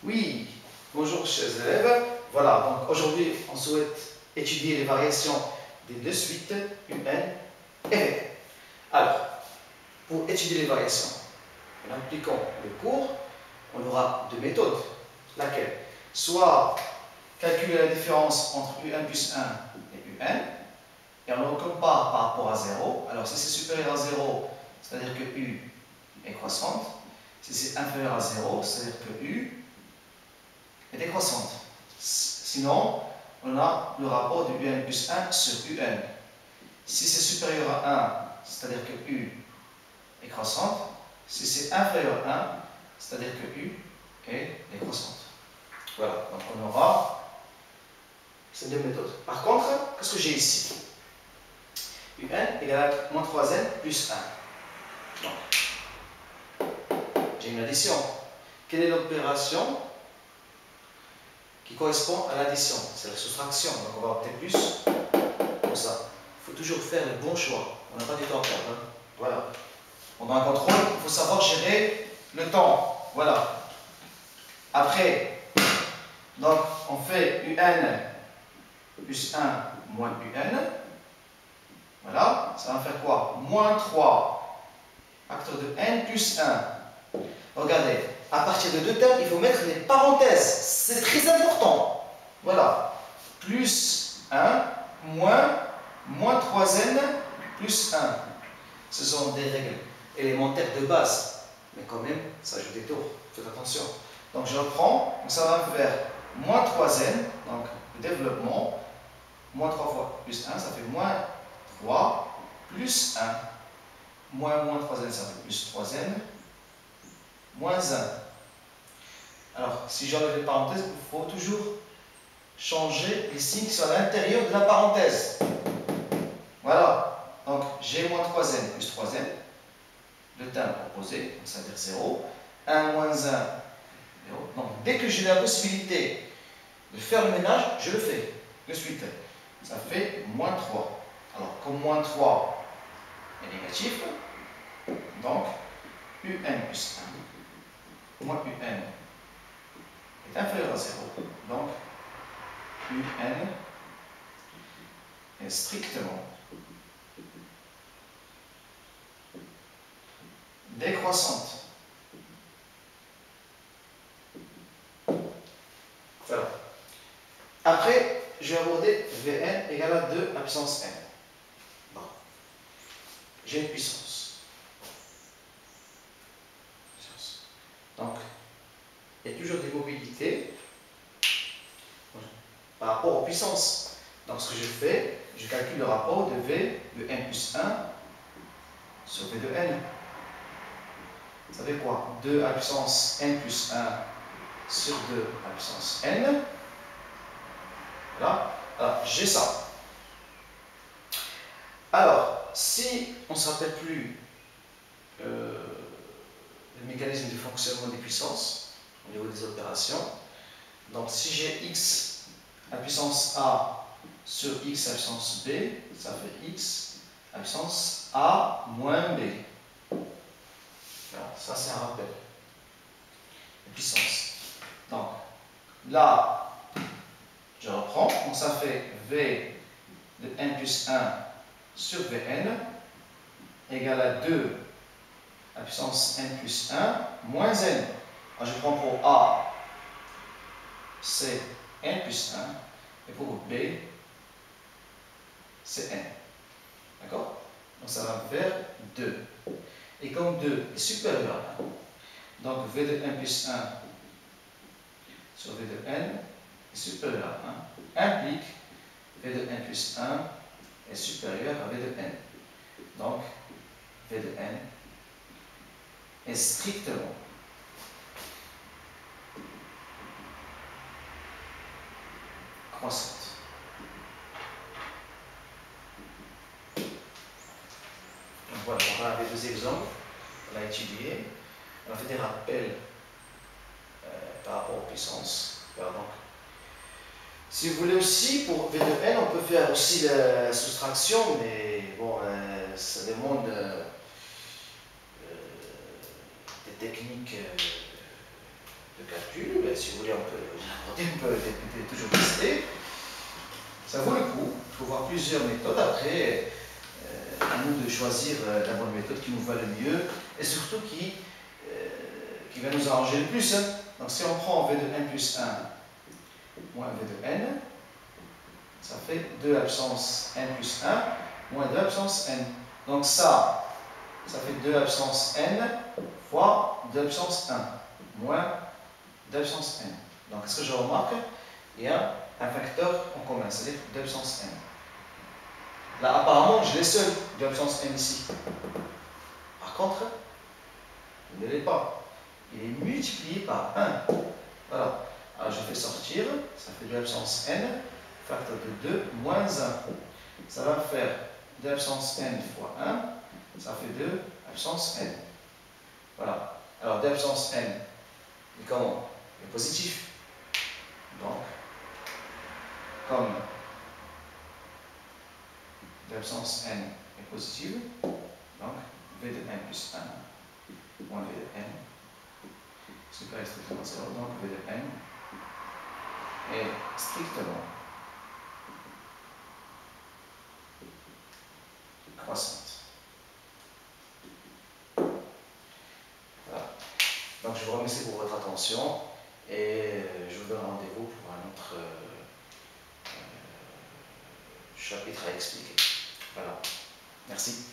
Oui, bonjour chers élèves. Voilà, donc aujourd'hui on souhaite étudier les variations des deux suites UN et VN. Alors, pour étudier les variations, en appliquant le cours, on aura deux méthodes. Laquelle? Soit calculer la différence entre UN plus 1 et UN, et on le compare par rapport à 0. Alors si c'est supérieur à 0, c'est-à-dire que U est croissante. Si c'est inférieur à 0, c'est-à-dire que U est décroissante. Sinon, on a le rapport de UN plus 1 sur UN. Si c'est supérieur à 1, c'est-à-dire que U est croissante. Si c'est inférieur à 1, c'est-à-dire que U est décroissante. Voilà, donc on aura ces deux méthodes. Par contre, qu'est-ce que j'ai ici? UN égale à moins 3n plus 1. Donc, j'ai une addition. Quelle est l'opération qui correspond à l'addition? C'est la soustraction. Donc on va opter plus pour ça. Il faut toujours faire le bon choix. On n'a pas du temps à perdre. Hein. Voilà. Pendant un contrôle, il faut savoir gérer le temps. Voilà. Après, donc on fait UN plus 1 moins UN. Voilà. Ça va faire quoi? Moins 3 facteur de n plus 1. Regardez, à partir de deux termes, il faut mettre des parenthèses. C'est très important. Voilà. Plus 1 moins 3n plus 1. Ce sont des règles élémentaires de base. Mais quand même, ça joue des tours. Faites attention. Donc je reprends. Donc ça va me faire moins 3n. Donc le développement. Moins 3 fois plus 1, ça fait moins 3 plus 1. Moins 3n, ça fait plus 3n. Moins 1. Alors, si j'enlève les parenthèses, il faut toujours changer les signes qui sont à l'intérieur de la parenthèse. Voilà. Donc, j'ai moins 3n plus 3n. Le terme opposé, donc ça veut dire 0. 1 moins 1, 0. Donc, dès que j'ai la possibilité de faire le ménage, je le fais. De suite. Ça fait moins 3. Alors, comme moins 3 est négatif, donc, UN plus 1 moins UN est inférieur à 0. Donc, UN est strictement décroissante. Voilà. Après, je vais aborder Vn égale à 2 à puissance n. Bon. J'ai une puissance. Donc, il y a toujours des mobilités par rapport aux puissances. Donc, ce que je fais, je calcule le rapport de V de n plus 1 sur V de n. Vous savez quoi? 2 à puissance n plus 1 sur 2 à puissance n. Voilà. Alors, j'ai ça. Alors, si on ne se rappelle plus le mécanisme de fonctionnement des puissances au niveau des opérations, donc si j'ai x à puissance a sur x à puissance b, ça fait x à puissance a moins b. Voilà, ça c'est un rappel de puissance. Donc là, je reprends, donc ça fait v de n plus 1 sur vn égale à 2 à puissance n plus 1 moins n. Alors je prends pour a, c'est n plus 1, et pour b, c'est n. D'accord? Donc ça va me faire 2. Et comme 2 est supérieur à 1, donc v de n plus 1 sur v de n est supérieur à 1, implique v de n plus 1 est supérieur à v de n. Donc v de n est strictement croissante. Donc voilà, on a les deux exemples, on a étudié, on a fait des rappels par rapport aux puissances. Alors, donc, si vous voulez aussi, pour V de n, on peut faire aussi la soustraction, mais bon, ça demande des techniques de de calcul. Mais si vous voulez, on peut toujours tester. Ça vaut le coup. Il faut voir plusieurs méthodes. Après, à nous de choisir la bonne méthode qui nous va le mieux et surtout qui va nous arranger le plus. Hein. Donc si on prend v de n plus 1 moins v de n, ça fait 2 absence n plus 1 moins 2 absence n. Donc ça fait 2 absence n fois 2 absence 1 moins 2 absence n. Donc ce que je remarque, il y a un facteur en commun, c'est-à-dire 2 absence n. Là apparemment je l'ai seul, 2 absence n ici. Par contre, il ne l'est pas. Il est multiplié par 1. Voilà. Alors je fais sortir, ça fait 2 absence n, facteur de 2 moins 1. Ça va faire 2 absence n fois 1, ça fait 2 absence n. Voilà. Alors 2 absence n, il est comment? Il est positif. Donc, comme 2 absence n est positive, donc v de n plus 1 moins v de n supérieur strictement à 0, donc v de n est strictement croissante. Voilà. Donc je vous remercie pour votre attention et je vous donne rendez-vous pour un autre chapitre à expliquer. Voilà. Merci.